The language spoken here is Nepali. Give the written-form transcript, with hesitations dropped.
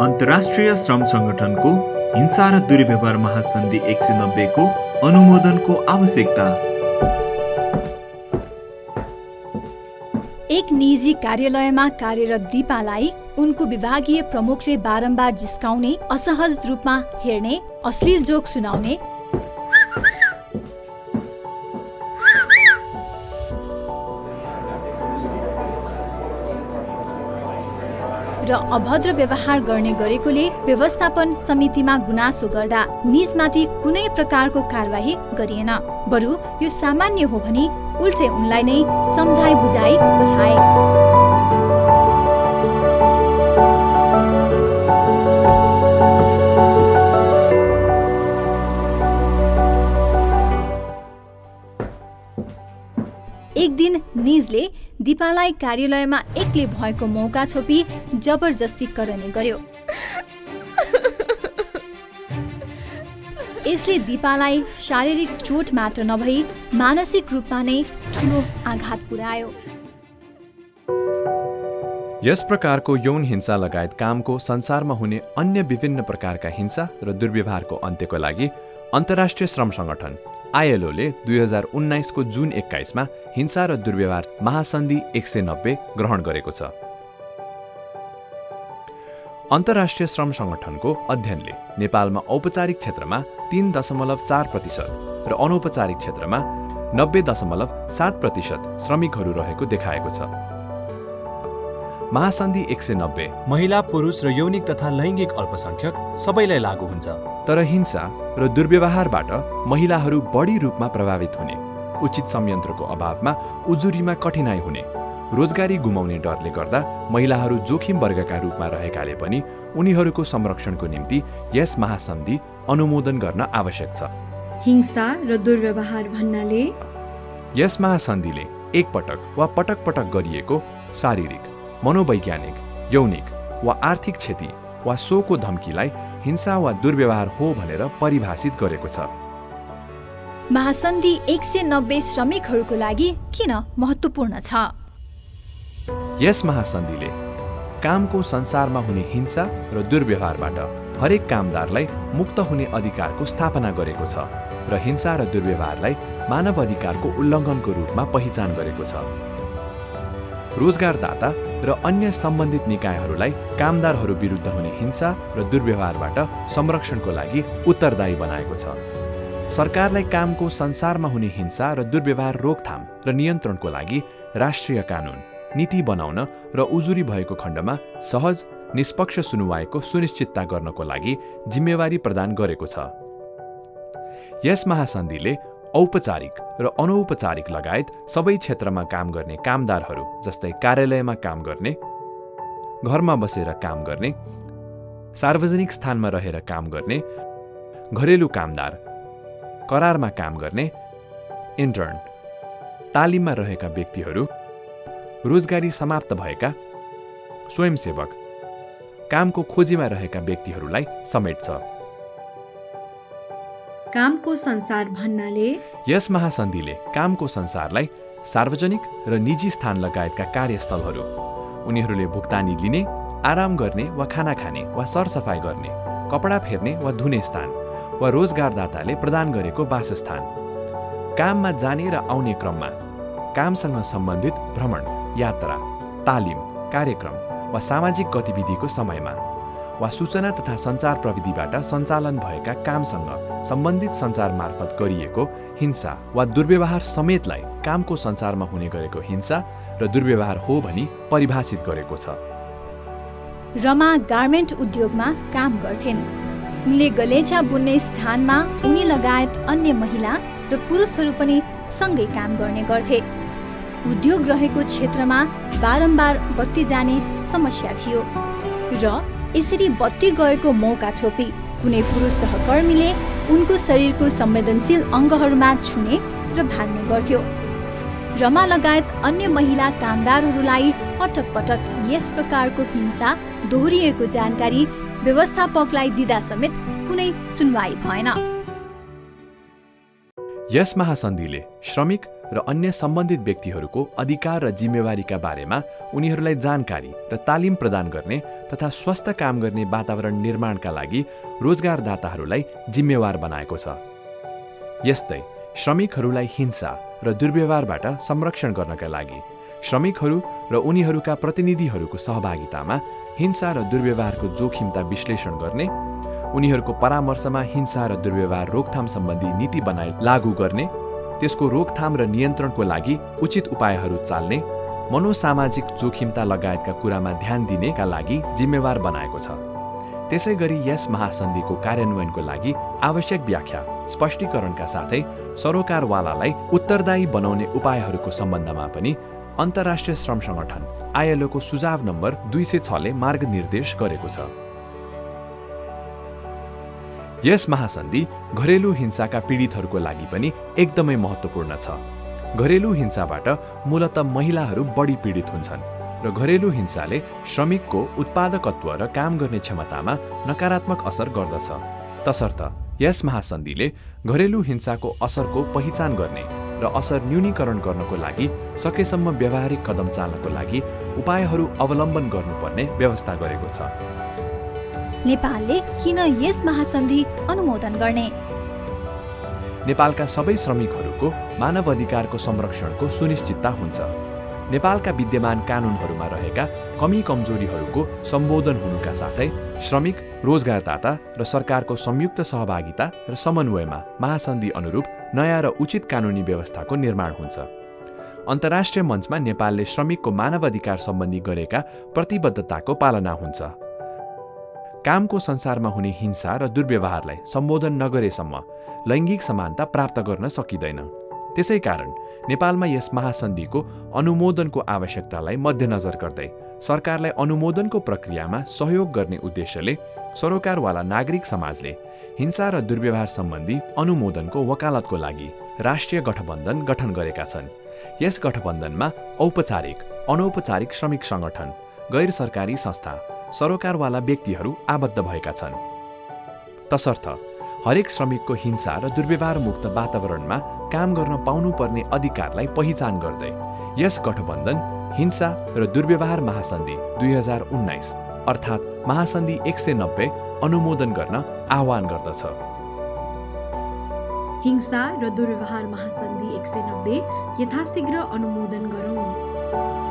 अन्तर्राष्ट्रिय श्रम सङ्गठनको हिंसा र दुर्व्यवहार महासन्धि 190 को अनुमोदनको आवश्यकता। एक निजी कार्यालयमा कार्यरत दीपालाई उनको विभागीय प्रमुखले बारम्बार जिस्काउने, असहज रूपमा हेर्ने, अश्लील जोक सुनाउने र अभद्र व्यवहार गर्ने गरेकोले व्यवस्थापन समितिमा गुनासो गर्दा निजमाथि कुनै प्रकारको कारबाही गरिएन। बरु यो सामान्य हो भनी उल्टे उनलाई नै सम्झाइ बुझाइ पठाए। एक दिन निजले दीपालाई कार्यालयमा एक्लै भएको मौका छोपी जबरजस्ती करने गर्यो। यसले दीपालाई शारीरिक चोट मात्र नभई मानसिक रूपमा नै ठूलो आघात पुर्यायो। यस प्रकारको यौन हिंसा लगायत कामको संसारमा हुने अन्य विभिन्न प्रकारका हिंसा र दुर्व्यवहारको अन्त्यको लागि अन्तर्राष्ट्रिय श्रम सङ्गठन ILO ले 2019 को जुन 21 मा हिंसा र दुर्व्यवहार महासन्धि 190 ग्रहण गरेको छ। अन्तर्राष्ट्रिय श्रम सङ्गठनको अध्ययनले नेपालमा औपचारिक क्षेत्रमा 3.4% र अनौपचारिक क्षेत्रमा 90.7% श्रमिकहरू रहेको देखाएको छ। महासन्धि 190 महिला, पुरुष र यौनिक तथा लैङ्गिक अल्पसंख्यक सबैलाई लागू हुन्छ। तर हिंसा र दुर्व्यवहारबाट महिलाहरू बढी रूपमा प्रभावित हुने, उचित संयन्त्रको अभावमा उजुरीमा कठिनाइ हुने, रोजगारी गुमाउने डरले गर्दा महिलाहरू जोखिम वर्गका रूपमा रहेकाले पनि उनीहरूको संरक्षणको निम्ति यस महासन्धि अनुमोदन गर्न आवश्यक छ। हिंसा र दुर्व्यवहार भन्नाले यस महासन्धिले एकपटक वा पटक पटक गरिएको शारीरिक, मनोवैज्ञानिक, यौनिक वा आर्थिक क्षति वा सोको धम्कीलाई हिंसा वा दुर्व्यवहार हो भनेर परिभाषित गरेको छ। महासन्धि 190 श्रमिकहरूको लागि किन महत्त्वपूर्ण छ? यस महासन्धिले कामको संसारमा हुने हिंसा र दुर्व्यवहारबाट हरेक कामदारलाई मुक्त हुने अधिकारको स्थापना गरेको छ र हिंसा र दुर्व्यवहारलाई मानव अधिकारको उल्लङ्घनको रूपमा पहिचान गरेको छ। रोजगारदाता र अन्य सम्बन्धित निकायहरूलाई कामदारहरू विरुद्ध हुने हिंसा र दुर्व्यवहारबाट संरक्षणको लागि उत्तरदायी बनाएको छ। सरकारलाई कामको संसारमा हुने हिंसा र दुर्व्यवहार रोकथाम र नियन्त्रणको लागि राष्ट्रिय कानुन, नीति बनाउन र उजुरी भएको खण्डमा सहज, निष्पक्ष सुनुवाईको सुनिश्चितता गर्नको लागि जिम्मेवारी प्रदान गरेको छ। यस महासन्धिले औपचारिक र अनौपचारिक लगायत सबै क्षेत्रमा काम गर्ने कामदारहरू जस्तै कार्यालयमा काम गर्ने, घरमा बसेर काम गर्ने, सार्वजनिक स्थानमा रहेर काम गर्ने, घरेलु कामदार, करारमा काम गर्ने, इन्टर्न, तालिममा रहेका व्यक्तिहरू, रोजगारी समाप्त भएका, स्वयंसेवक, कामको खोजीमा रहेका व्यक्तिहरूलाई समेट्छ। कामको संसार भन्नाले यस महासन्धिले कामको संसारलाई सार्वजनिक र निजी स्थान लगायतका कार्यस्थलहरू, उनीहरूले भुक्तानी लिने, आराम गर्ने वा खाना खाने वा सरसफाई गर्ने, कपडा फेर्ने वा धुने स्थान वा रोजगारदाताले प्रदान गरेको वासस्थान, काममा जाने र आउने क्रममा, कामसँग सम्बन्धित भ्रमण, यात्रा, तालिम, कार्यक्रम वा सामाजिक गतिविधिको समयमा वा सूचना तथा सञ्चार प्रविधिबाट सञ्चालन भएका कामसँग सम्बन्धित सञ्चार मार्फत गरिएको हिंसा वा दुर्व्यवहार समेतलाई कामको संसारमा हुने गरेको हिंसा र दुर्व्यवहार हो भनी परिभाषित गरेको छ। रमा गार्मेन्ट उद्योगमा काम गर्थिन्। उनले गलेचा बुन्ने स्थानमा उनी लगायत अन्य महिला र पुरुषहरू पनि सँगै काम गर्ने गर्थे। उद्योग रहेको क्षेत्रमा बारम्बार बत्ती जाने समस्या थियो र यसरी बत्ती गएको मौका छोपी कुनै पुरुष सहकर्मीले उनको शरीरको संवेदनशील अङ्गहरूमा छुने र भाग्ने गर्थ्यो। रमा लगायत अन्य महिला कामदारहरूलाई पटक पटक यस प्रकारको हिंसा दोहोरिएको जानकारी व्यवस्थापकलाई दिँदा समेत कुनै सुनवाई भएन। यस महासन्धिले श्रमिक र अन्य सम्बन्धित व्यक्तिहरूको अधिकार र जिम्मेवारीका बारेमा उनीहरूलाई जानकारी र तालिम प्रदान गर्ने तथा स्वस्थ काम गर्ने वातावरण निर्माणका लागि रोजगारदाताहरूलाई जिम्मेवार बनाएको छ। यस्तै श्रमिकहरूलाई हिंसा र दुर्व्यवहारबाट संरक्षण गर्नका लागि श्रमिकहरू र उनीहरूका प्रतिनिधिहरूको सहभागितामा हिंसा र दुर्व्यवहारको जोखिमता विश्लेषण गर्ने, उनीहरूको परामर्शमा हिंसा र दुर्व्यवहार रोकथाम सम्बन्धी नीति बनाई लागू गर्ने, त्यसको रोकथाम र नियन्त्रणको लागि उचित उपायहरू चाल्ने, मनोसामाजिक जोखिमता लगायतका कुरामा ध्यान दिनेका लागि जिम्मेवार बनाएको छ। त्यसै गरी यस महासन्धिको कार्यान्वयनको लागि आवश्यक व्याख्या, स्पष्टीकरणका साथै सरोकारवालालाई उत्तरदायी बनाउने उपायहरूको सम्बन्धमा पनि अन्तर्राष्ट्रिय श्रम सङ्गठन ILO को सुझाव नम्बर 206 ले मार्गनिर्देश गरेको छ। यस महासन्धि घरेलु हिंसाका पीडितहरूको लागि पनि एकदमै महत्त्वपूर्ण छ। घरेलु हिंसाबाट मूलतः महिलाहरू बढी पीडित हुन्छन् र घरेलु हिंसाले श्रमिकको उत्पादकत्व र काम गर्ने क्षमतामा नकारात्मक असर गर्दछ। तसर्थ यस महासन्धिले घरेलु हिंसाको असरको पहिचान गर्ने र असर न्यूनीकरण गर्नको लागि सकेसम्म व्यावहारिक कदम चाल्नको लागि उपायहरू अवलम्बन गर्नुपर्ने व्यवस्था गरेको छ। नेपालले किन यस महासन्धि अनुमोदन गर्ने? नेपालका सबै श्रमिकहरूको मानव अधिकारको संरक्षणको सुनिश्चितता हुन्छ। नेपालका विद्यमान कानुनहरूमा रहेका कमी कमजोरीहरूको सम्बोधन हुनुका साथै श्रमिक, रोजगारदाता र सरकारको संयुक्त सहभागिता र समन्वयमा महासन्धि अनुरूप नयाँ र उचित कानुनी व्यवस्थाको निर्माण हुन्छ। अन्तर्राष्ट्रिय मञ्चमा नेपालले श्रमिकको मानव अधिकार सम्बन्धी गरेका प्रतिबद्धताको पालना हुन्छ। कामको संसारमा हुने हिंसा र दुर्व्यवहारलाई सम्बोधन नगरेसम्म लैङ्गिक समानता प्राप्त गर्न सकिँदैन। त्यसै कारण नेपालमा यस महासन्धिको अनुमोदनको आवश्यकतालाई मध्यनजर गर्दै सरकारलाई अनुमोदनको प्रक्रियामा सहयोग गर्ने उद्देश्यले सरोकारवाला नागरिक समाजले हिंसा र दुर्व्यवहार सम्बन्धी अनुमोदनको वकालतको लागि राष्ट्रिय गठबन्धन गठन गरेका छन्। यस गठबन्धनमा औपचारिक, अनौपचारिक श्रमिक सङ्गठन, गैर सरकारी संस्था, सरोकारवाला व्यक्तिहरू आबद्ध भएका छन्। तसर्थ हरेक श्रमिकको हिंसा र दुर्व्यवहार मुक्त वातावरणमा काम गर्न पाउनुपर्ने अधिकारलाई पहिचान गर्दै यस गठबन्धन हिंसा र दुर्व्यवहार महासन्धि 2019 अर्थात् महासन्धि 190 अनुमोदन गर्न आह्वान गर्दछ। हिंसा र दुर्व्यवहार महासन्धि 190 यथाशीघ्र अनुमोदन गरौँ।